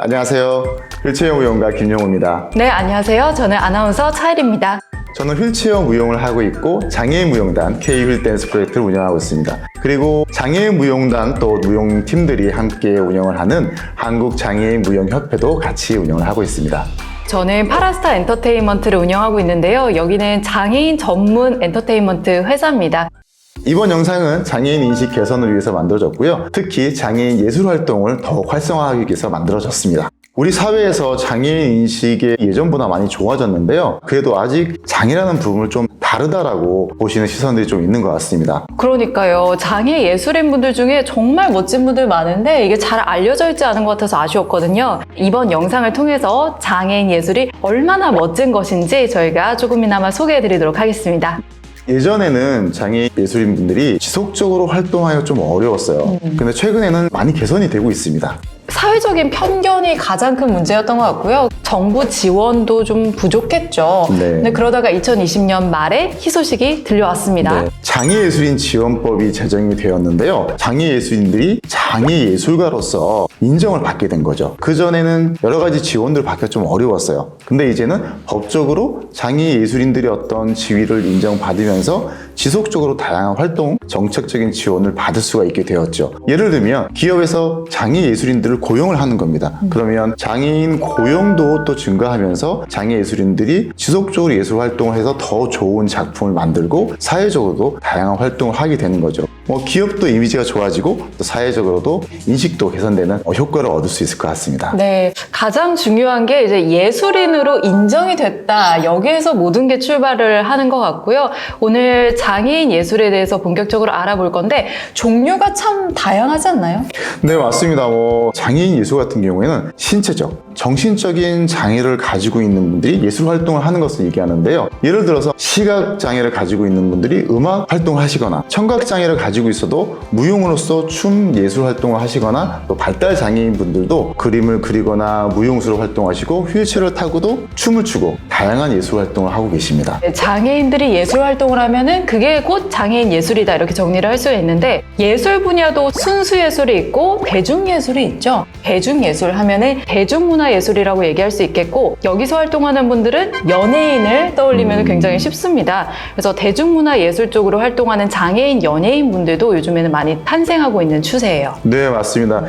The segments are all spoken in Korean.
안녕하세요. 휠체어 무용가 김용호입니다. 네, 안녕하세요. 저는 아나운서 차일입니다. 저는 휠체어 무용을 하고 있고 장애인 무용단 K-휠댄스 프로젝트를 운영하고 있습니다. 그리고 장애인 무용단 또 무용팀들이 함께 운영을 하는 한국장애인 무용협회도 같이 운영을 하고 있습니다. 저는 파라스타 엔터테인먼트를 운영하고 있는데요. 여기는 장애인 전문 엔터테인먼트 회사입니다. 이번 영상은 장애인 인식 개선을 위해서 만들어졌고요. 특히 장애인 예술 활동을 더욱 활성화하기 위해서 만들어졌습니다. 우리 사회에서 장애인 인식이 예전보다 많이 좋아졌는데요. 그래도 아직 장애라는 부분을 좀 다르다라고 보시는 시선들이 좀 있는 것 같습니다. 그러니까요. 장애 예술인 분들 중에 정말 멋진 분들 많은데 이게 잘 알려져 있지 않은 것 같아서 아쉬웠거든요. 이번 영상을 통해서 장애인 예술이 얼마나 멋진 것인지 저희가 조금이나마 소개해 드리도록 하겠습니다. 예전에는 장애인 예술인 분들이 지속적으로 활동하기가 좀 어려웠어요. 근데 최근에는 많이 개선이 되고 있습니다. 사회적인 편견이 가장 큰 문제였던 것 같고요. 정부 지원도 좀 부족했죠. 네. 근데 그러다가 2020년 말에 희소식이 들려왔습니다. 네. 장애예술인 지원법이 제정이 되었는데요. 장애예술인들이 장애예술가로서 인정을 받게 된 거죠. 그전에는 여러 가지 지원들 받기가 좀 어려웠어요. 근데 이제는 법적으로 장애예술인들이 어떤 지위를 인정받으면서 지속적으로 다양한 활동, 정책적인 지원을 받을 수가 있게 되었죠. 예를 들면 기업에서 장애예술인들을 고용을 하는 겁니다. 그러면 장애인 고용도 또 증가하면서 장애예술인들이 지속적으로 예술 활동을 해서 더 좋은 작품을 만들고 사회적으로도 다양한 활동을 하게 되는 거죠. 기업도 이미지가 좋아지고 또 사회적으로도 인식도 개선되는 효과를 얻을 수 있을 것 같습니다. 네, 가장 중요한 게 이제 예술인으로 인정이 됐다. 여기에서 모든 게 출발을 하는 것 같고요. 오늘 장애인 예술에 대해서 본격적으로 알아볼 건데 종류가 참 다양하지 않나요? 네, 맞습니다. 장애인 예술 같은 경우에는 신체적, 정신적인 장애를 가지고 있는 분들이 예술 활동을 하는 것을 얘기하는데요. 예를 들어서 시각 장애를 가지고 있는 분들이 음악 활동을 하시거나 청각 장애를 가지고 있어도 무용으로서 춤 예술 활동을 하시거나 또 발달 장애인 분들도 그림을 그리거나 무용수로 활동하시고 휠체어를 타고도 춤을 추고 다양한 예술 활동을 하고 계십니다. 네, 장애인들이 예술 활동을 하면은 그게 곧 장애인 예술이다 이렇게 정리를 할 수가 있는데 예술 분야도 순수 예술이 있고 대중 예술이 있죠. 대중 예술 하면은 대중문화 예술이라고 얘기할 수 있겠고 여기서 활동하는 분들은 연예인을 떠올리면 굉장히 쉽습니다. 그래서 대중문화 예술 쪽으로 활동하는 장애인 연예인 분들도 요즘에는 많이 탄생하고 있는 추세예요. 네, 맞습니다.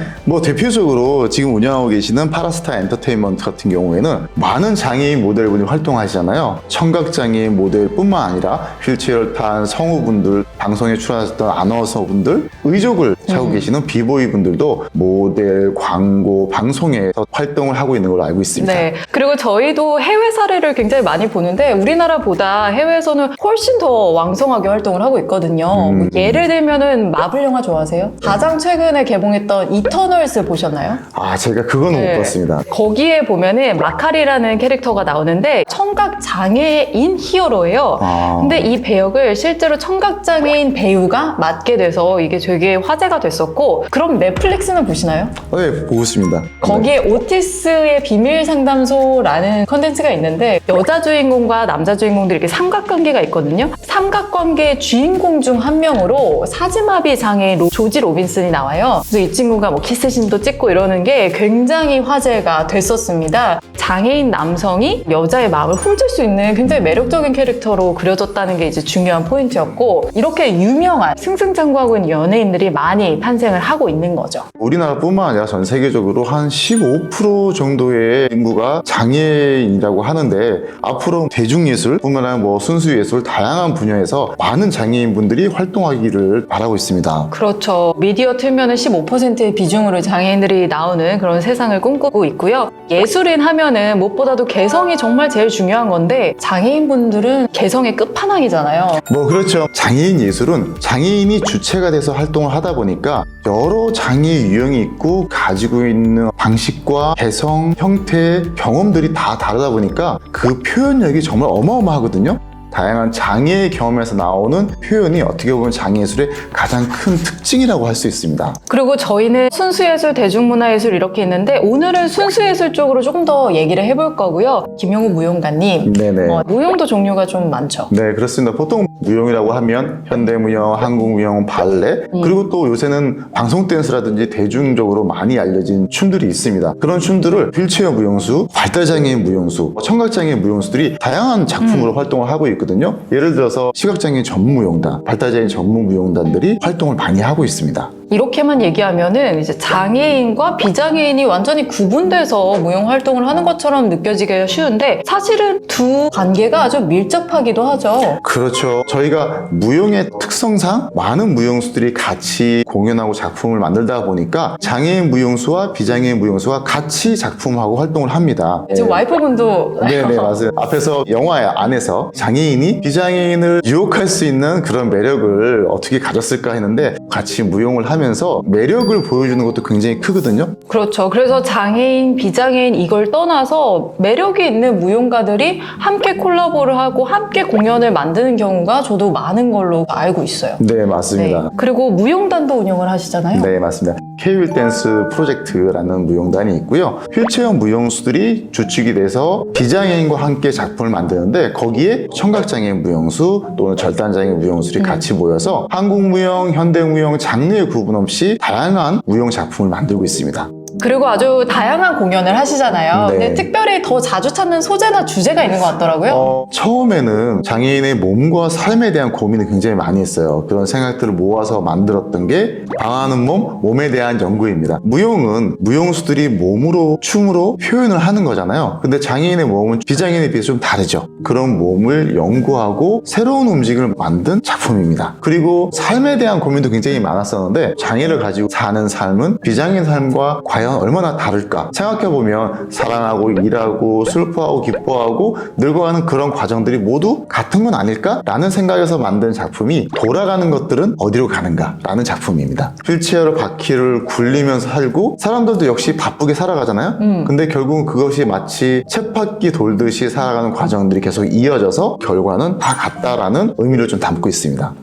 대표적으로 지금 운영하고 계시는 파라스타 엔터테인먼트 같은 경우에는 많은 장애인 모델분이 활동하시잖아요. 청각장애인 모델뿐만 아니라 휠체어를 탄 성우분들, 방송에 출연하셨던 아나운서분들, 의족을 차고 계시는 비보이 분들도 모델, 광고, 방송에서 활동을 하고 있는 걸로 알고 있습니다. 네, 그리고 저희도 해외 사례를 굉장히 많이 보는데 우리나라보다 해외에서는 훨씬 더 왕성하게 활동을 하고 있거든요. 예를 들면은 마블 영화 좋아하세요? 가장 최근에 개봉했던 이터널스 보셨나요? 제가 그건 못 봤습니다. 거기에 보면은 마카리라는 캐릭터가 나오는데 청각장애인 히어로예요. 근데 이 배역을 실제로 청각장애인 배우가 맡게 돼서 이게 되게 화제가 됐었고 그럼 넷플릭스는 보시나요? 네, 보고 있습니다. 거기에 오티스의 비밀 상담소라는 컨텐츠가 있는데 여자 주인공과 남자 주인공들이 이렇게 삼각관계가 있거든요. 삼각관계의 주인공 중 한 명으로 사지마비 장애인 조지 로빈슨이 나와요. 그래서 이 친구가 키스신도 찍고 이러는 게 굉장히 화제가 됐었습니다. 장애인 남성이 여자의 마음을 훔칠 수 있는 굉장히 매력적인 캐릭터로 그려졌다는 게 이제 중요한 포인트였고 이렇게 유명한 승승장구하고 있는 연예인들이 많이 탄생을 하고 있는 거죠. 우리나라뿐만 아니라 전 세계적으로 한 15% 정도의 인구가 장애인이라고 하는데 앞으로 대중예술뿐만 아니라 순수예술 다양한 분야에서 많은 장애인분들이 활동하기를 바라고 있습니다. 그렇죠. 미디어 틀면은 15%의 비중으로 장애인들이 나오는 그런 세상을 꿈꾸고 있고요. 예술인 하면은 무엇보다도 개성이 정말 제일 중요한 건데 장애인분들은 개성의 끝판왕이잖아요. 그렇죠. 장애인 예술은 장애인이 주체가 돼서 활동을 하다 보니까 여러 장애 유형이 있고 가지고 있는 방식과 개성, 형태, 경험들이 다 다르다 보니까 그 표현력이 정말 어마어마하거든요. 다양한 장애의 경험에서 나오는 표현이 어떻게 보면 장애예술의 가장 큰 특징이라고 할 수 있습니다. 그리고 저희는 순수예술, 대중문화예술 이렇게 있는데 오늘은 순수예술 쪽으로 조금 더 얘기를 해볼 거고요. 김용우 무용가님, 네네. 무용도 종류가 좀 많죠. 네, 그렇습니다. 보통 무용이라고 하면 현대무용, 한국무용, 발레, 그리고 또 요새는 방송 댄스라든지 대중적으로 많이 알려진 춤들이 있습니다. 그런 춤들을 휠체어 무용수, 발달장애인 무용수, 청각장애인 무용수들이 다양한 작품으로 활동을 하고 있거든요. 예를 들어서 시각장애인 전문 무용단, 발달장애인 전문 무용단들이 활동을 많이 하고 있습니다. 이렇게만 얘기하면은 이제 장애인과 비장애인이 완전히 구분돼서 무용 활동을 하는 것처럼 느껴지기가 쉬운데 사실은 두 관계가 아주 밀접하기도 하죠. 그렇죠. 저희가 무용의 특성상 많은 무용수들이 같이 공연하고 작품을 만들다 보니까 장애인 무용수와 비장애인 무용수가 같이 작품하고 활동을 합니다. 지금 와이프분도 네네, 맞아요. 앞에서 영화 안에서 장애인이 비장애인을 유혹할 수 있는 그런 매력을 어떻게 가졌을까 했는데 같이 무용을 하면서 매력을 보여주는 것도 굉장히 크거든요. 그렇죠. 그래서 장애인, 비장애인 이걸 떠나서 매력이 있는 무용가들이 함께 콜라보를 하고 함께 공연을 만드는 경우가 저도 많은 걸로 알고 있어요. 네, 맞습니다. 네. 그리고 무용단도 운영을 하시잖아요. 네, 맞습니다. K-휠 댄스 프로젝트라는 무용단이 있고요. 휠체어 무용수들이 주축이 돼서 비장애인과 함께 작품을 만드는데 거기에 청각장애인 무용수 또는 절단장애인 무용수들이 같이 모여서 한국무용, 현대무용, 장르의 구분 없이 다양한 무용 작품을 만들고 있습니다. 그리고 아주 다양한 공연을 하시잖아요. 네. 근데 특별히 더 자주 찾는 소재나 주제가 있는 것 같더라고요. 처음에는 장애인의 몸과 삶에 대한 고민을 굉장히 많이 했어요. 그런 생각들을 모아서 만들었던 게 방하는 몸, 몸에 대한 연구입니다. 무용은 무용수들이 몸으로, 춤으로 표현을 하는 거잖아요. 근데 장애인의 몸은 비장애인에 비해서 좀 다르죠. 그런 몸을 연구하고 새로운 움직임을 만든 작품입니다. 그리고 삶에 대한 고민도 굉장히 많았었는데 장애를 가지고 사는 삶은 비장애인 삶과 과연 얼마나 다를까? 생각해보면 사랑하고 일하고 슬퍼하고 기뻐하고 늙어가는 그런 과정들이 모두 같은 건 아닐까? 라는 생각에서 만든 작품이 돌아가는 것들은 어디로 가는가? 라는 작품입니다. 휠체어로 바퀴를 굴리면서 살고 사람들도 역시 바쁘게 살아가잖아요? 근데 결국은 그것이 마치 쳇바퀴 돌듯이 살아가는 과정들이 계속 이어져서 결과는 다 같다라는 의미를 좀 담고 있습니다.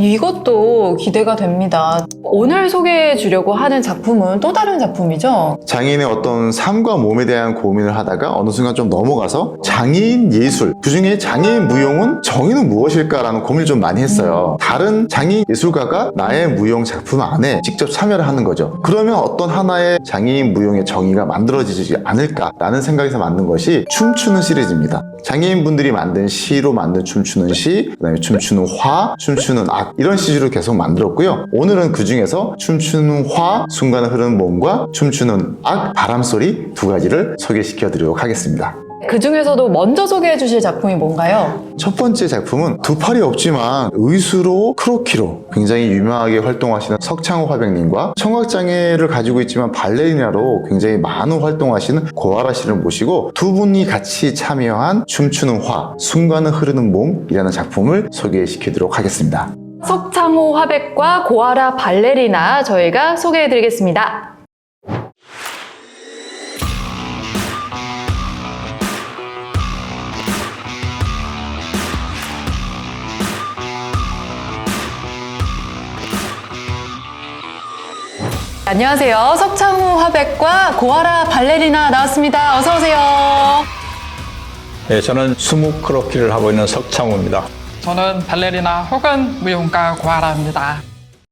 이것도 기대가 됩니다. 오늘 소개해 주려고 하는 작품은 또 다른 작품이죠? 장애인의 어떤 삶과 몸에 대한 고민을 하다가 어느 순간 좀 넘어가서 장애인 예술, 그중에 장애인 무용은 정의는 무엇일까라는 고민을 좀 많이 했어요. 다른 장애인 예술가가 나의 무용 작품 안에 직접 참여를 하는 거죠. 그러면 어떤 하나의 장애인 무용의 정의가 만들어지지 않을까라는 생각에서 만든 것이 춤추는 시리즈입니다. 장애인분들이 만든 시로 만든 춤추는 시, 그다음에 춤추는 화, 춤추는 악 이런 시리즈로 계속 만들었고요. 오늘은 그 중에서 춤추는 화, 순간에 흐르는 몸과 춤추는 악, 바람소리 두 가지를 소개시켜 드리도록 하겠습니다. 그 중에서도 먼저 소개해 주실 작품이 뭔가요? 첫 번째 작품은 두 팔이 없지만 의수로 크로키로 굉장히 유명하게 활동하시는 석창호 화백님과 청각장애를 가지고 있지만 발레리나로 굉장히 많은 활동하시는 고아라 씨를 모시고 두 분이 같이 참여한 춤추는 화, 순간은 흐르는 몸이라는 작품을 소개시키도록 하겠습니다. 석창호 화백과 고아라 발레리나 저희가 소개해 드리겠습니다. 안녕하세요. 석창호 화백과 고아라 발레리나 나왔습니다. 어서 오세요. 네, 저는 수묵 크로키를 하고 있는 석창호입니다. 저는 발레리나 혹은 무용가 고아라입니다.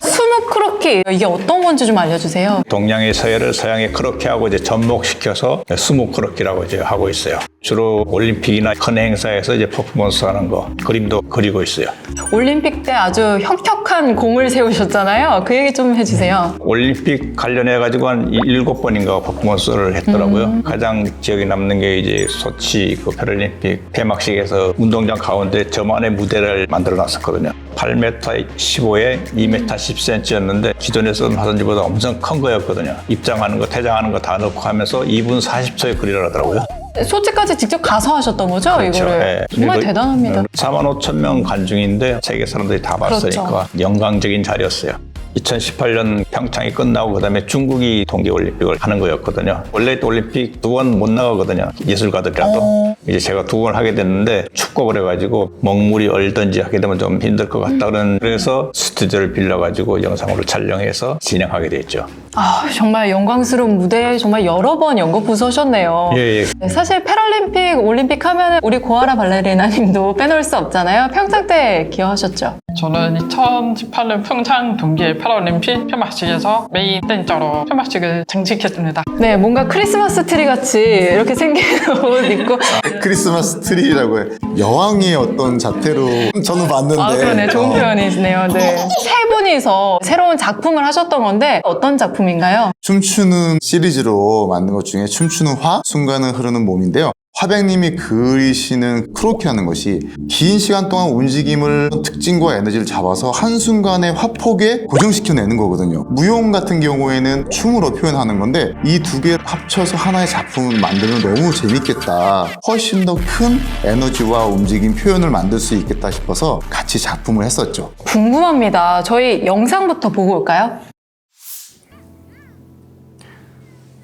수묵 크로키 이게 어떤 건지 좀 알려주세요. 동양의 서예를 서양의 크로키하고 이제 접목시켜서 수묵 크로키라고 이제 하고 있어요. 주로 올림픽이나 큰 행사에서 이제 퍼포먼스 하는 거, 그림도 그리고 있어요. 올림픽 때 아주 혁혁한 공을 세우셨잖아요. 그 얘기 좀 해주세요. 올림픽 관련해가지고 한 7번인가 퍼포먼스를 했더라고요. 가장 기억에 남는 게 이제 소치 그 패럴림픽 폐막식에서 운동장 가운데 저만의 무대를 만들어 놨었거든요. 8m 15에 2m 10cm였는데 기존에 쓰던 화선지보다 엄청 큰 거였거든요. 입장하는 거, 퇴장하는 거 다 넣고 하면서 2분 40초에 그리더라고요. 소치까지 직접 가서 하셨던 거죠? 그렇죠. 이거를. 네. 정말 그리고 대단합니다. 45,000명 관중인데 세계 사람들이 다 봤으니까 그렇죠. 영광적인 자리였어요. 2018년 평창이 끝나고 그다음에 중국이 동계올림픽을 하는 거였거든요. 원래 올림픽 2번 못 나가거든요. 예술가들이라도. 이제 제가 2번 하게 됐는데 춥고 그래가지고 먹물이 얼든지 하게 되면 좀 힘들 것 같다. 그래서 스튜디오를 빌려가지고 영상으로 촬영해서 진행하게 됐죠. 아, 정말 영광스러운 무대에 정말 여러 번 연거푸 서셨네요. 예. 네, 사실 패럴림픽, 올림픽 하면 우리 고아라 발레리나님도 빼놓을 수 없잖아요. 평창 때 기여하셨죠? 저는 2018년 평창 동계 패럴림픽 폐막식에서 메인 댄서로 폐막식을 장식했습니다. 네, 뭔가 크리스마스 트리 같이 이렇게 생긴 옷 입고. 크리스마스 트리라고 해. 여왕의 어떤 자태로 저는 봤는데. 아, 그러네. 좋은 표현이시네요. 네. 세 분이서 새로운 작품을 하셨던 건데 어떤 작품인가요? 춤추는 시리즈로 만든 것 중에 춤추는 화, 순간은 흐르는 몸인데요. 화백님이 그리시는 크로키라는 것이 긴 시간 동안 움직임을 특징과 에너지를 잡아서 한순간에 화폭에 고정시켜내는 거거든요. 무용 같은 경우에는 춤으로 표현하는 건데 이 두 개를 합쳐서 하나의 작품을 만들면 너무 재밌겠다. 훨씬 더 큰 에너지와 움직임 표현을 만들 수 있겠다 싶어서 같이 작품을 했었죠. 궁금합니다. 저희 영상부터 보고 올까요?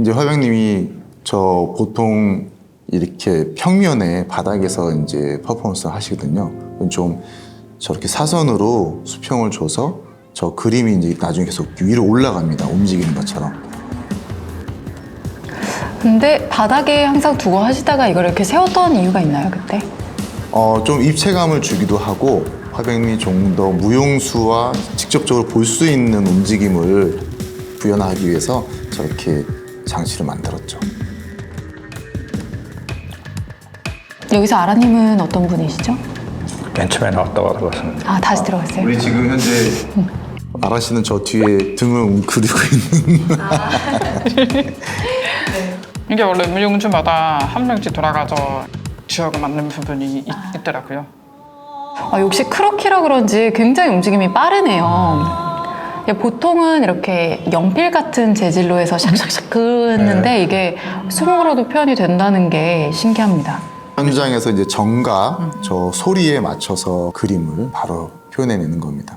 이제 화백님이 저 보통 이렇게 평면에 바닥에서 이제 퍼포먼스 하시거든요. 좀 저렇게 사선으로 수평을 줘서 저 그림이 이제 나중에 계속 위로 올라갑니다. 움직이는 것처럼. 근데 바닥에 항상 두고 하시다가 이걸 이렇게 세웠던 이유가 있나요, 그때? 좀 입체감을 주기도 하고 화백님이 좀 더 무용수와 직접적으로 볼 수 있는 움직임을 구현하기 위해서 저렇게 장치를 만들었죠. 여기서 아라님은 어떤 분이시죠? 맨 처음에 나왔다고 들었습니다. 아, 다시 들어갔어요. 우리 지금 현재 아라 씨는 저 뒤에 등을 웅크리고 있는. 이게 원래 무용주마다 한 명씩 돌아가서 주역을 맡는 부분이 있더라고요. 아, 역시 크로키라 그런지 굉장히 움직임이 빠르네요. 보통은 이렇게 연필 같은 재질로 해서 샥샥샥 긋는데 이게 수목으로도 표현이 된다는 게 신기합니다. 현장에서 이제 정과 저 소리에 맞춰서 그림을 바로 표현해내는 겁니다.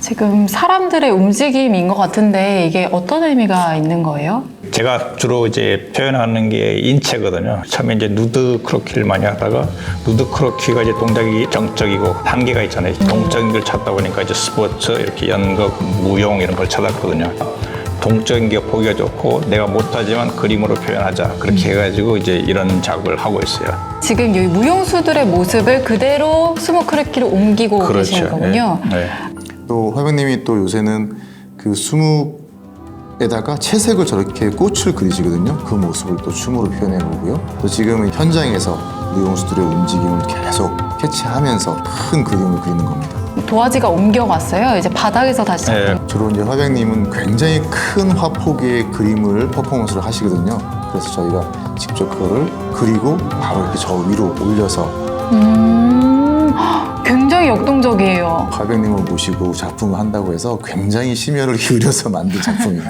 지금 사람들의 움직임인 것 같은데 이게 어떤 의미가 있는 거예요? 제가 주로 이제 표현하는 게 인체거든요. 처음에 이제 누드 크로키를 많이 하다가 누드 크로키가 이제 동작이 정적이고 한계가 있잖아요. 동적인 걸 찾다 보니까 이제 스포츠, 이렇게 연극, 무용 이런 걸 찾았거든요. 동적인 게 보기가 좋고 내가 못하지만 그림으로 표현하자. 그렇게 해가지고 이제 이런 작업을 하고 있어요. 지금 여기 무용수들의 모습을 그대로 수목 크로키로 옮기고 계시는 거군요. 네. 또 화백님이 또 요새는 그 수묵에다가 채색을 저렇게 꽃을 그리시거든요. 그 모습을 또 춤으로 표현해보고요. 또 지금은 현장에서 무용수들의 움직임을 계속 캐치하면서 큰 그림을 그리는 겁니다. 도화지가 옮겨갔어요. 이제 바닥에서 다시 네. 주로 이제 화백님은 굉장히 큰 화폭의 그림을 퍼포먼스를 하시거든요. 그래서 저희가 직접 그거를 그리고 바로 이렇게 저 위로 올려서 굉장히 역동적이에요. 화백님을 모시고 작품을 한다고 해서 굉장히 심혈을 기울여서 만든 작품입니다.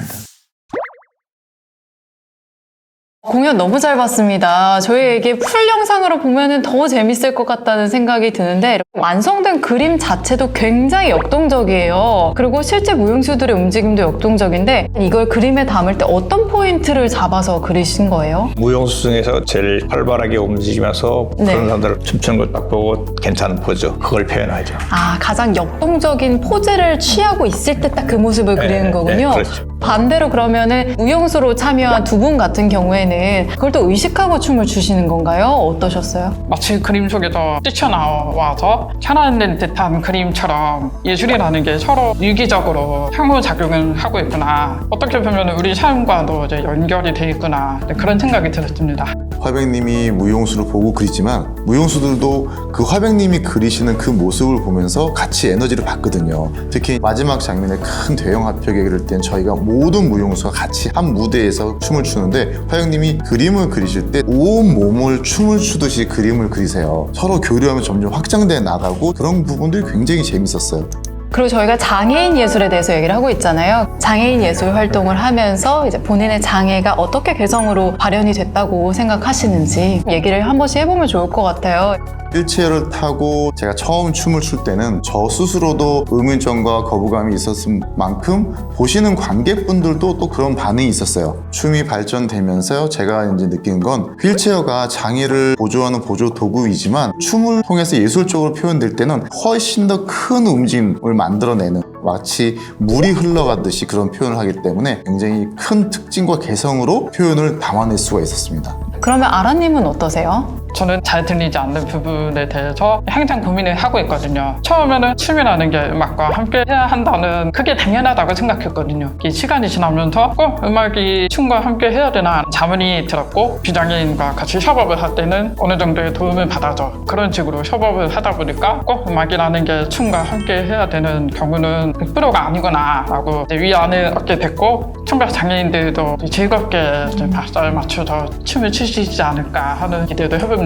공연 너무 잘 봤습니다. 저희에게 풀 영상으로 보면은 더 재밌을 것 같다는 생각이 드는데 완성된 그림 자체도 굉장히 역동적이에요. 그리고 실제 무용수들의 움직임도 역동적인데 이걸 그림에 담을 때 어떤 포인트를 잡아서 그리신 거예요? 무용수 중에서 제일 활발하게 움직이면서 네. 그런 사람들 춤추는 걸 딱 보고 괜찮은 포즈, 그걸 표현하죠. 아, 가장 역동적인 포즈를 취하고 있을 때 딱 그 모습을 그리는 거군요. 그렇죠. 반대로 그러면은 무용수로 참여한 두 분 같은 경우에는 그걸 또 의식하고 춤을 추시는 건가요? 어떠셨어요? 마치 그림 속에서 뛰쳐나와서 현안된 듯한 그림처럼 예술이라는 게 서로 유기적으로 상호작용을 하고 있구나. 어떻게 보면 우리 삶과도 이제 연결이 돼 있구나. 그런 생각이 들었습니다. 화백님이 무용수를 보고 그리지만 무용수들도 그 화백님이 그리시는 그 모습을 보면서 같이 에너지를 받거든요. 특히 마지막 장면에 큰 대형 합격에 이를 땐 저희가 모든 무용수가 같이 한 무대에서 춤을 추는데 화백님이 그림을 그리실 때 온 몸을 춤을 추듯이 그림을 그리세요. 서로 교류하면 점점 확장돼 나가고 그런 부분들이 굉장히 재밌었어요. 그리고 저희가 장애인 예술에 대해서 얘기를 하고 있잖아요. 장애인 예술 활동을 하면서 이제 본인의 장애가 어떻게 개성으로 발현이 됐다고 생각하시는지 얘기를 한 번씩 해보면 좋을 것 같아요. 휠체어를 타고 제가 처음 춤을 출 때는 저 스스로도 의문점과 거부감이 있었을 만큼 보시는 관객분들도 또 그런 반응이 있었어요. 춤이 발전되면서 제가 이제 느낀 건 휠체어가 장애를 보조하는 보조 도구이지만 춤을 통해서 예술적으로 표현될 때는 훨씬 더 큰 움직임을 만들어내는 마치 물이 흘러가듯이 그런 표현을 하기 때문에 굉장히 큰 특징과 개성으로 표현을 담아낼 수가 있었습니다. 그러면 아라님은 어떠세요? 저는 잘 들리지 않는 부분에 대해서 항상 고민을 하고 있거든요. 처음에는 춤이라는 게 음악과 함께 해야 한다는 그게 당연하다고 생각했거든요. 이 시간이 지나면서 꼭 음악이 춤과 함께 해야 되나 자문이 들었고 비장애인과 같이 협업을 할 때는 어느 정도의 도움을 받아줘. 그런 식으로 협업을 하다 보니까 꼭 음악이라는 게 춤과 함께 해야 되는 경우는 100%가 아니구나 라고 위안을 얻게 됐고 청각 장애인들도 즐겁게 박자를 맞춰서 춤을 출 수 있지 않을까 하는 기대도 해봅니다.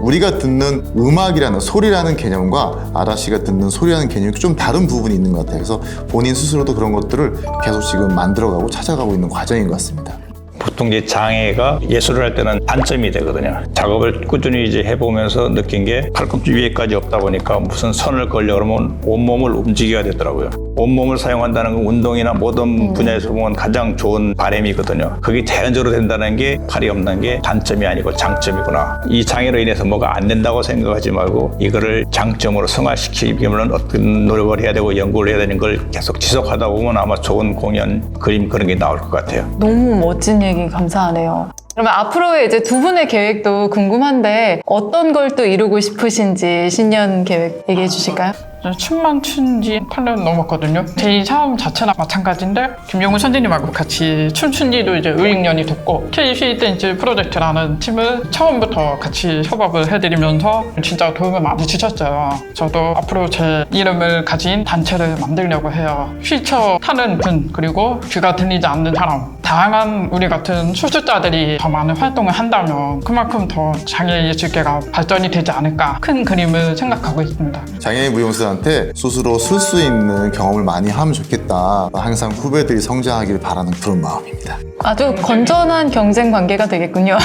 우리가 듣는 음악이라는 소리라는 개념과 아라 씨가 듣는 소리라는 개념이 좀 다른 부분이 있는 것 같아요. 그래서 본인 스스로도 그런 것들을 계속 지금 만들어가고 찾아가고 있는 과정인 것 같습니다. 보통 이제 장애가 예술을 할 때는 단점이 되거든요. 작업을 꾸준히 이제 해보면서 느낀 게 팔꿈치 위에까지 없다 보니까 무슨 선을 걸려 그러면 온몸을 움직여야 되더라고요. 온몸을 사용한다는 건 운동이나 모든 분야에서 보면 가장 좋은 바람이거든요. 그게 자연적으로 된다는 게 팔이 없는 게 단점이 아니고 장점이구나. 이 장애로 인해서 뭐가 안 된다고 생각하지 말고 이거를 장점으로 승화시키려면 어떤 노력을 해야 되고 연구를 해야 되는 걸 계속 지속하다 보면 아마 좋은 공연, 그림 그런 게 나올 것 같아요. 너무 멋진 얘기 감사하네요. 그러면 앞으로의 이제 두 분의 계획도 궁금한데 어떤 걸 또 이루고 싶으신지 신년 계획 얘기해 주실까요? 춤만 춘 지 8년 넘었거든요. 제 사업 자체나 마찬가지인데 김용우 선생님하고 같이 춤춘 지도 이제 6년이 됐고 K-휘 댄스 프로젝트라는 팀을 처음부터 같이 협업을 해드리면서 진짜 도움을 많이 주셨어요. 저도 앞으로 제 이름을 가진 단체를 만들려고 해요. 휠체어 타는 분 그리고 귀가 들리지 않는 사람 다양한 우리 같은 수술자들이 더 많은 활동을 한다면 그만큼 더 장애예술계가 발전이 되지 않을까 큰 그림을 생각하고 있습니다. 장애인 무용수한테 스스로 쓸 수 있는 경험을 많이 하면 좋겠다. 항상 후배들이 성장하길 바라는 그런 마음입니다. 아주 건전한 경쟁 관계가 되겠군요.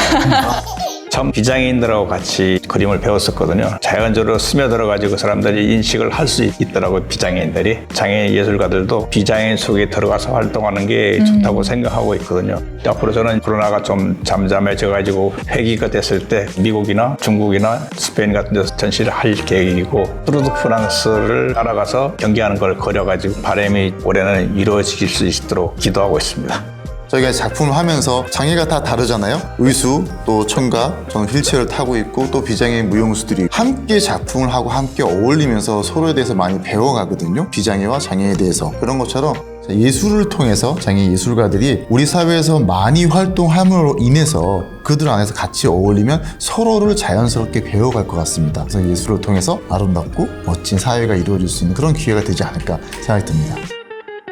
처음 비장애인들하고 같이 그림을 배웠었거든요. 자연적으로 스며들어가지고 사람들이 인식을 할 수 있더라고요. 비장애인들이. 장애 예술가들도 비장애인 속에 들어가서 활동하는 게 좋다고 생각하고 있거든요. 앞으로 저는 코로나가 좀 잠잠해져가지고 회기가 됐을 때 미국이나 중국이나 스페인 같은 데서 전시를 할 계획이고 뚜르드 프랑스를 따라가서 경기하는 걸 그려가지고 바람이 올해는 이루어질 수 있도록 기도하고 있습니다. 저희가 작품을 하면서 장애가 다 다르잖아요. 의수, 또 청각, 저는 휠체어를 타고 있고 또 비장애인 무용수들이 함께 작품을 하고 함께 어울리면서 서로에 대해서 많이 배워가거든요. 비장애와 장애에 대해서. 그런 것처럼 예술을 통해서 장애 예술가들이 우리 사회에서 많이 활동함으로 인해서 그들 안에서 같이 어울리면 서로를 자연스럽게 배워갈 것 같습니다. 그래서 예술을 통해서 아름답고 멋진 사회가 이루어질 수 있는 그런 기회가 되지 않을까 생각이 듭니다.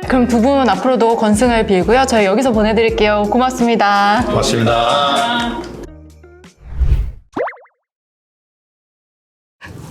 그럼 두 분 앞으로도 건승을 빌고요. 저희 여기서 보내드릴게요. 고맙습니다. 고맙습니다.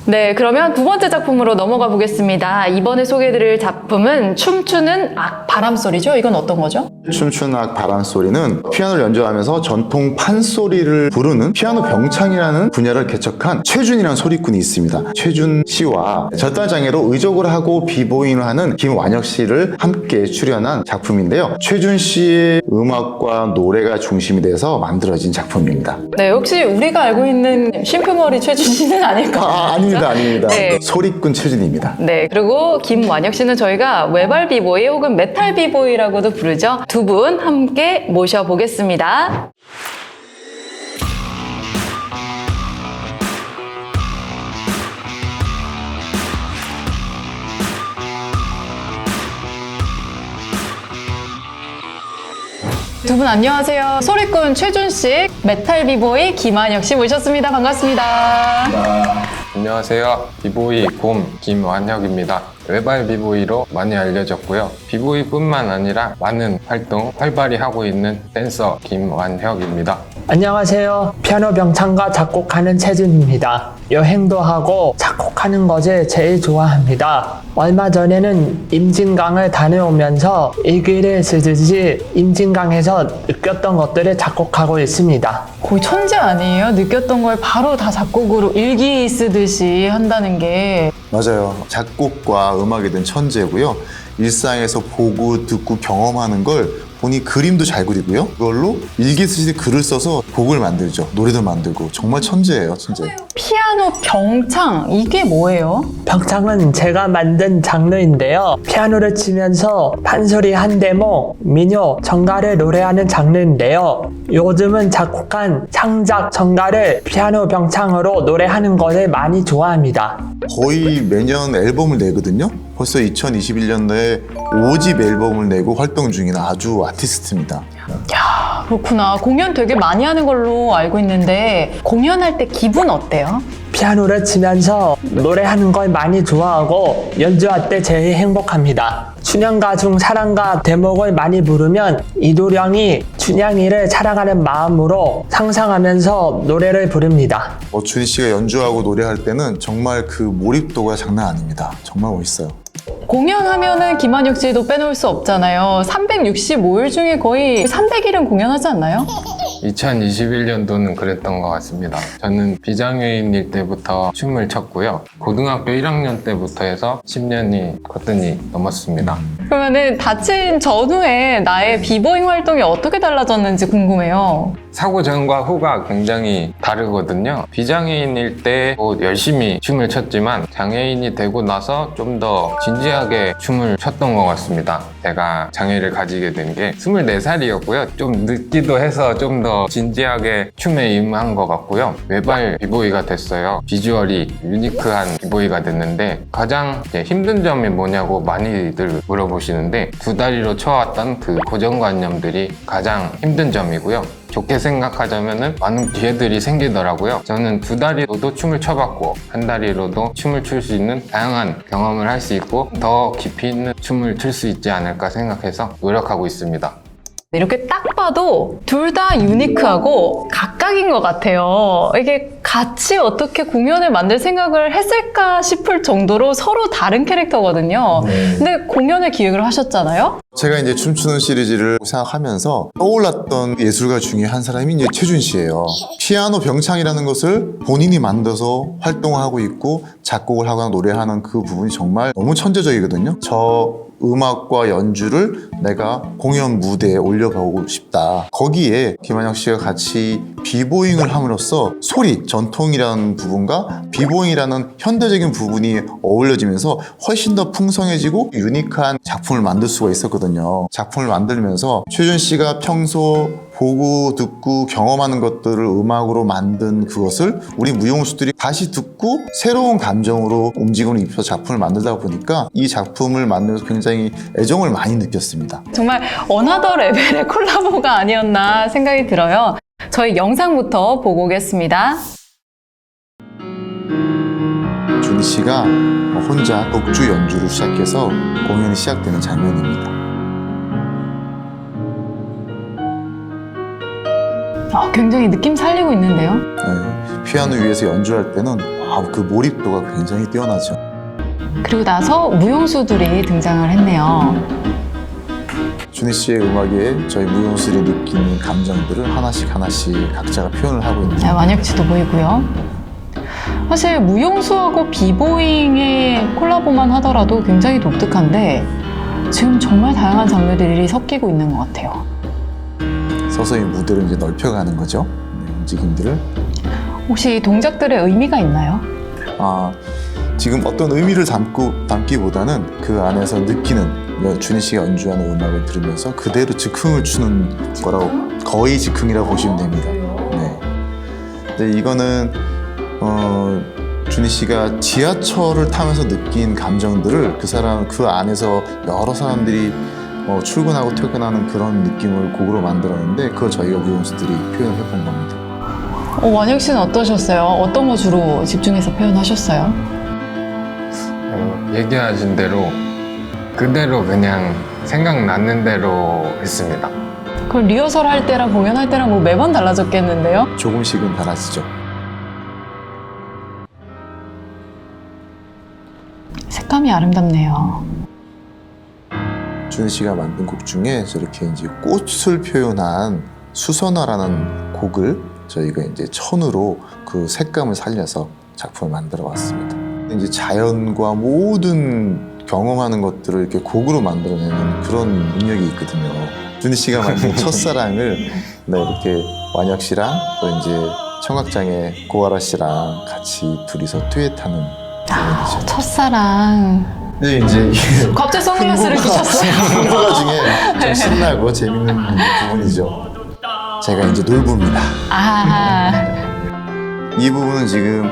네, 그러면 두 번째 작품으로 넘어가 보겠습니다. 이번에 소개해드릴 작품은 춤추는 악 바람소리죠? 이건 어떤 거죠? 춤추는 악 바람소리는 피아노를 연주하면서 전통 판소리를 부르는 피아노 병창이라는 분야를 개척한 최준이라는 소리꾼이 있습니다. 최준 씨와 절단장애로 의족을 하고 비보잉을 하는 김완혁 씨를 함께 출연한 작품인데요. 최준 씨의 음악과 노래가 중심이 돼서 만들어진 작품입니다. 네, 혹시 우리가 알고 있는 심표머리 최준 씨는 아닐까요? 아닙니다. 네. 소리꾼 최준입니다. 네, 그리고 김완혁 씨는 저희가 외발 비보이 혹은 메탈 비보이라고도 부르죠. 두 분 함께 모셔보겠습니다. 두 분 안녕하세요. 소리꾼 최준 씨, 메탈 비보이 김완혁 씨 모셨습니다. 반갑습니다. 안녕하세요. 비보이 곰 김완혁입니다. 외발 비보이로 많이 알려졌고요. 비보이뿐만 아니라 많은 활동 활발히 하고 있는 댄서 김완혁입니다. 안녕하세요. 피아노 병창가 작곡하는 최준입니다. 여행도 하고 작곡하는 것을 제일 좋아합니다. 얼마 전에는 임진강을 다녀오면서 일기를 쓰듯이 임진강에서 느꼈던 것들을 작곡하고 있습니다. 거의 천재 아니에요? 느꼈던 걸 바로 다 작곡으로 일기 쓰듯이 한다는 게. 맞아요. 작곡과 음악에 대한 천재고요. 일상에서 보고 듣고 경험하는 걸 본인이 그림도 잘 그리고요. 그걸로 일기 쓰듯이 글을 써서 곡을 만들죠. 노래도 만들고. 정말 천재예요, 천재. 피아노 병창, 이게 뭐예요? 병창은 제가 만든 장르인데요. 피아노를 치면서 판소리 한 대목, 민요, 정가를 노래하는 장르인데요. 요즘은 작곡한 창작, 정가를 피아노 병창으로 노래하는 것을 많이 좋아합니다. 거의 매년 앨범을 내거든요. 벌써 2021년도에 5집 앨범을 내고 활동 중인 아주 아티스트입니다. 야, 그렇구나. 공연 되게 많이 하는 걸로 알고 있는데 공연할 때 기분 어때요? 피아노를 치면서 노래하는 걸 많이 좋아하고 연주할 때 제일 행복합니다. 춘향가 중 사랑가 대목을 많이 부르면 이도령이 춘향이를 사랑하는 마음으로 상상하면서 노래를 부릅니다. 준희 씨가 연주하고 노래할 때는 정말 그 몰입도가 장난 아닙니다. 정말 멋있어요. 공연하면은 김한혁 씨도 빼놓을 수 없잖아요. 365일 중에 거의 300일은 공연하지 않나요? 2021년도는 그랬던 것 같습니다. 저는 비장애인일 때부터 춤을 췄고요. 고등학교 1학년 때부터 해서 10년이 거뜬히 넘었습니다. 그러면은 다친 전후에 나의 비보잉 활동이 어떻게 달라졌는지 궁금해요. 사고 전과 후가 굉장히 다르거든요. 비장애인일 때 열심히 춤을 췄지만 장애인이 되고 나서 좀 더 진지하게 춤을 췄던 것 같습니다. 제가 장애를 가지게 된 게 24살이었고요. 좀 늦기도 해서 좀 더 진지하게 춤에 임한 것 같고요. 외발 비보이가 됐어요. 비주얼이 유니크한 비보이가 됐는데 가장 힘든 점이 뭐냐고 많이들 물어보시는데 두 다리로 쳐왔던 그 고정관념들이 가장 힘든 점이고요. 좋게 생각하자면은 많은 기회들이 생기더라고요. 저는 두 다리로도 춤을 춰봤고 한 다리로도 춤을 출 수 있는 다양한 경험을 할 수 있고 더 깊이 있는 춤을 출 수 있지 않을까 생각해서 노력하고 있습니다. 이렇게 딱 봐도 둘 다 유니크하고 각각인 것 같아요. 이게 같이 어떻게 공연을 만들 생각을 했을까 싶을 정도로 서로 다른 캐릭터거든요. 근데 공연을 기획을 하셨잖아요? 제가 이제 춤추는 시리즈를 생각하면서 떠올랐던 예술가 중에 한 사람이 이제 최준 씨예요. 피아노 병창이라는 것을 본인이 만들어서 활동하고 있고 작곡을 하거나 노래하는 그 부분이 정말 너무 천재적이거든요. 저 음악과 연주를 내가 공연 무대에 올려보고 싶다. 거기에 김한혁 씨가 같이 비보잉을 함으로써 소리, 전통이라는 부분과 비보잉이라는 현대적인 부분이 어울려지면서 훨씬 더 풍성해지고 유니크한 작품을 만들 수가 있었거든요. 작품을 만들면서 최준 씨가 평소 보고 듣고 경험하는 것들을 음악으로 만든 그것을 우리 무용수들이 다시 듣고 새로운 감정으로 움직임을 입혀서 작품을 만들다 보니까 이 작품을 만들면서 굉장히 애정을 많이 느꼈습니다. 정말 어나더 레벨의 콜라보가 아니었나 생각이 들어요. 저희 영상부터 보고 오겠습니다. 준희 씨가 혼자 독주 연주를 시작해서 공연이 시작되는 장면입니다. 굉장히 느낌 살리고 있는데요. 네, 피아노 위에서 연주할 때는 그 몰입도가 굉장히 뛰어나죠. 그리고 나서 무용수들이 등장을 했네요. 준희 씨의 음악에 저희 무용수들이 느끼는 감정들을 하나씩 각자가 표현을 하고 있는 네, 완혁지도 보이고요. 사실 무용수하고 비보잉의 콜라보만 하더라도 굉장히 독특한데 지금 정말 다양한 장르들이 섞이고 있는 것 같아요. 서서히 무대를 이제 넓혀가는 거죠. 네, 움직임들을. 혹시 이 동작들의 의미가 있나요? 지금 어떤 의미를 담기보다는 그 안에서 느끼는 준희 씨가 연주하는 음악을 들으면서 그대로 즉흥을 추는 거라고, 거의 즉흥이라고 보시면 됩니다. 네. 근데 이거는 준희 씨가 지하철을 타면서 느낀 감정들을 그 안에서 여러 사람들이 출근하고 퇴근하는 그런 느낌을 곡으로 만들었는데 그걸 저희가 무용수들이 표현을 해본 겁니다. 완혁 씨는 어떠셨어요? 어떤 거 주로 집중해서 표현하셨어요? 얘기하신 대로 그대로 그냥 생각나는 대로 했습니다. 그럼 리허설 할 때랑 공연할 때랑 뭐 매번 달라졌겠는데요? 조금씩은 달라지죠. 색감이 아름답네요. 준희 씨가 만든 곡 중에 저렇게 이제 꽃을 표현한 수선화라는 곡을 저희가 이제 천으로 그 색감을 살려서 작품을 만들어 왔습니다. 이제 자연과 모든 경험하는 것들을 이렇게 곡으로 만들어내는 그런 능력이 있거든요. 준희 씨가 만든 첫사랑을 네, 이렇게 완혁 씨랑 또 이제 청각장애 고아라 씨랑 같이 둘이서 듀엣하는 부분이죠. 첫사랑. 네, 이제 갑자기 선글라스를 끼셨어요. 흥부가 중에 좀 신나고 재밌는 부분이죠. 제가 이제 놀부입니다. 아, 이 부분은 지금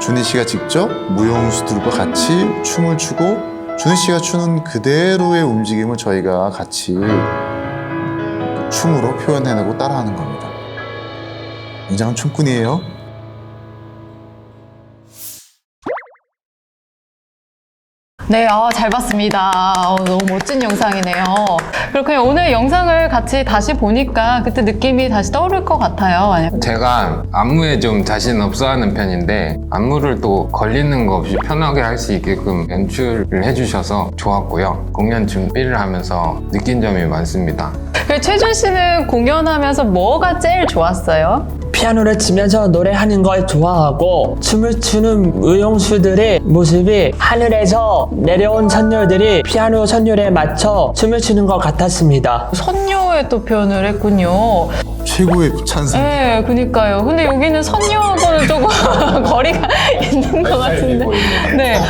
준희 씨가 직접 무용수들과 같이 춤을 추고 준희 씨가 추는 그대로의 움직임을 저희가 같이 춤으로 표현해내고 따라하는 겁니다. 굉장한 춤꾼이에요. 네, 잘 봤습니다. 너무 멋진 영상이네요. 그렇군요. 오늘 영상을 같이 다시 보니까 그때 느낌이 다시 떠오를 것 같아요. 제가 안무에 좀 자신 없어하는 편인데 안무를 또 걸리는 거 없이 편하게 할 수 있게끔 연출을 해주셔서 좋았고요. 공연 준비를 하면서 느낀 점이 많습니다. 최준 씨는 공연하면서 뭐가 제일 좋았어요? 피아노를 치면서 노래하는 걸 좋아하고 춤을 추는 무용수들의 모습이 하늘에서 내려온 선녀들이 피아노 선율에 맞춰 춤을 추는 것 같았습니다. 선녀의 또 표현을 했군요. 최고의 찬스. 네, 그니까요. 근데 여기는 선녀하고는 조금 거리가 있는 것 같은데. 네.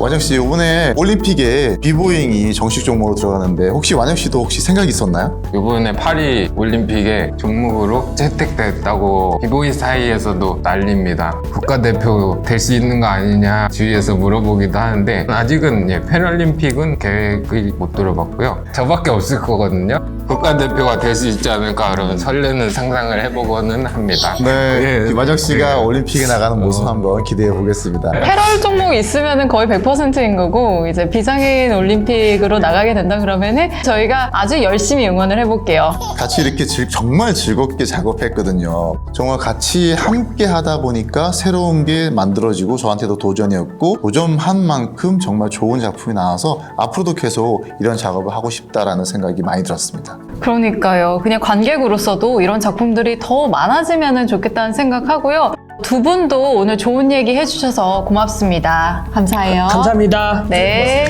완혁 씨, 이번에 올림픽에 비보잉이 정식 종목으로 들어가는데 혹시 완혁 씨도 혹시 생각이 있었나요? 이번에 파리 올림픽에 종목으로 채택됐다고 비보이 사이에서도 난립니다. 국가대표 될 수 있는 거 아니냐 주위에서 물어보기도 하는데 아직은 패럴림픽은 계획을 못 들어봤고요. 저밖에 없을 거거든요. 국가대표가 될 수 있지 않을까 그러면 설레는 상상을 해보고는 합니다. 네, 완혁 씨가 올림픽에 나가는 모습 한번 기대해 보겠습니다. 패럴 종목 있으면은 거의 100%인 거고, 이제 비장애인 올림픽으로 나가게 된다 그러면은 저희가 아주 열심히 응원을 해볼게요. 같이 이렇게 정말 즐겁게 작업했거든요. 정말 같이 함께 하다 보니까 새로운 게 만들어지고 저한테도 도전이었고 도전한 만큼 정말 좋은 작품이 나와서 앞으로도 계속 이런 작업을 하고 싶다라는 생각이 많이 들었습니다. 그러니까요. 그냥 관객으로서도 이런 작품들이 더 많아지면 좋겠다는 생각하고요. 두 분도 오늘 좋은 얘기 해주셔서 고맙습니다. 감사해요. 감사합니다. 네.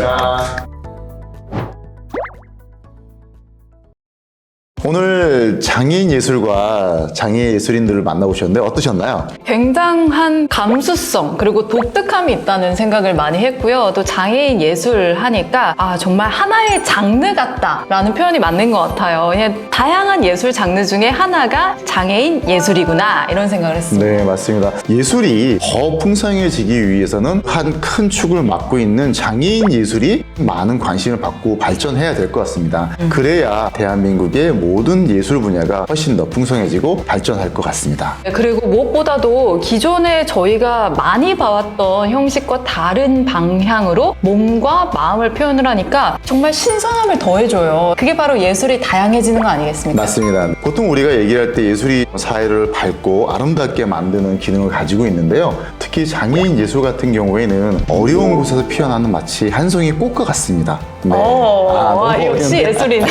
오늘 장애인 예술과 장애 예술인들을 만나보셨는데 어떠셨나요? 굉장한 감수성 그리고 독특함이 있다는 생각을 많이 했고요. 또 장애인 예술 하니까 정말 하나의 장르 같다라는 표현이 맞는 것 같아요. 그냥 다양한 예술 장르 중에 하나가 장애인 예술이구나 이런 생각을 했습니다. 네, 맞습니다. 예술이 더 풍성해지기 위해서는 한 큰 축을 맡고 있는 장애인 예술이 많은 관심을 받고 발전해야 될 것 같습니다. 그래야 대한민국의 모든 예술 분야가 훨씬 더 풍성해지고 발전할 것 같습니다. 그리고 무엇보다도 기존에 저희가 많이 봐왔던 형식과 다른 방향으로 몸과 마음을 표현을 하니까 정말 신선함을 더해줘요. 그게 바로 예술이 다양해지는 거 아니겠습니까? 맞습니다. 보통 우리가 얘기할 때 예술이 사회를 밝고 아름답게 만드는 기능을 가지고 있는데요. 특히 장애인 예술 같은 경우에는 어려운 곳에서 피어나는 마치 한 송이 꽃과 같습니다. 네. 너무 역시 어려운데. 예술인.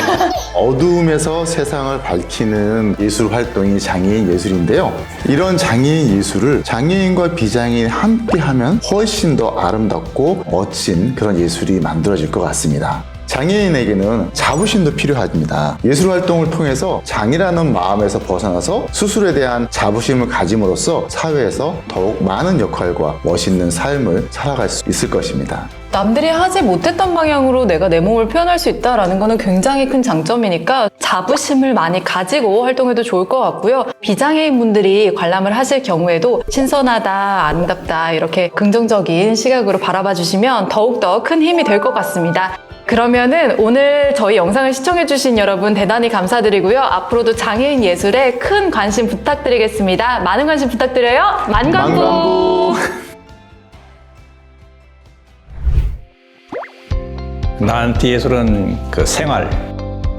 어두움에서 세상을 밝히는 예술 활동이 장애인 예술인데요. 이런 장애인 예술을 장애인과 비장애인이 함께 하면 훨씬 더 아름답고 멋진 그런 예술이 만들어질 것 같습니다. 장애인에게는 자부심도 필요합니다. 예술 활동을 통해서 장이라는 마음에서 벗어나서 스스로에 대한 자부심을 가짐으로써 사회에서 더욱 많은 역할과 멋있는 삶을 살아갈 수 있을 것입니다. 남들이 하지 못했던 방향으로 내가 내 몸을 표현할 수 있다는 거는 굉장히 큰 장점이니까 자부심을 많이 가지고 활동해도 좋을 것 같고요. 비장애인 분들이 관람을 하실 경우에도 신선하다, 아름답다 이렇게 긍정적인 시각으로 바라봐 주시면 더욱더 큰 힘이 될 것 같습니다. 그러면은 오늘 저희 영상을 시청해주신 여러분 대단히 감사드리고요. 앞으로도 장애인 예술에 큰 관심 부탁드리겠습니다. 많은 관심 부탁드려요. 만관부! 나한테 예술은 그 생활.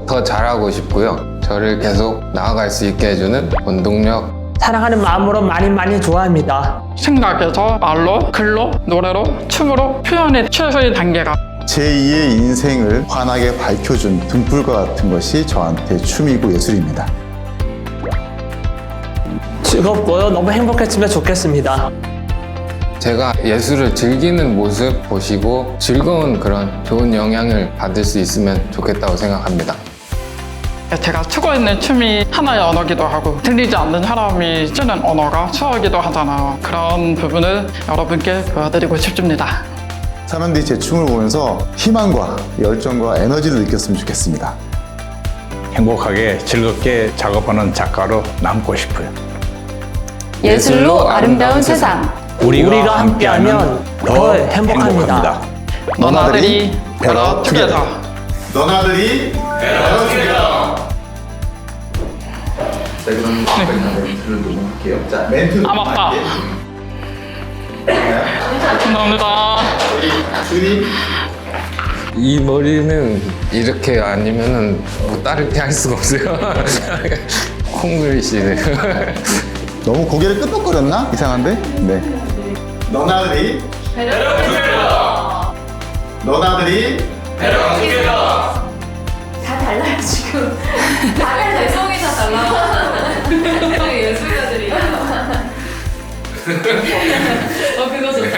더 잘하고 싶고요. 저를 계속 나아갈 수 있게 해주는 원동력. 사랑하는 마음으로 많이 좋아합니다. 생각에서 말로, 글로, 노래로, 춤으로 표현의 최소의 단계가 제2의 인생을 환하게 밝혀준 등불과 같은 것이 저한테 춤이고 예술입니다. 즐겁고요. 너무 행복했으면 좋겠습니다. 제가 예술을 즐기는 모습 보시고 즐거운 그런 좋은 영향을 받을 수 있으면 좋겠다고 생각합니다. 제가 추구했는 춤이 하나의 언어기도 하고 들리지 않는 사람이 쓰는 언어가 수어기도 하잖아요. 그런 부분을 여러분께 보여드리고 싶습니다. 사람들이 제 춤을 보면서 희망과 열정과 에너지를 느꼈으면 좋겠습니다. 행복하게 즐겁게 작업하는 작가로 남고 싶어요. 예술로 아름다운 세상. 우리가 함께하면 더 행복합니다. 너나들이 베러 투게더. 너나들이 베러 투게더. 자, 그럼 멘트를 녹음할게요. 자, 멘트 아, 맞다. 감사합니다. 준이. 이 머리는 이렇게 아니면은 뭐 다르게 할 수가 없어요. 콩글리시네. 너무 고개를 끄덕거렸나? 이상한데? 네. 너나들이 베러 투게더. 너나들이 다 달라요 지금. 다들 대성이 다 달라. 예술가들이. 그거 좋다.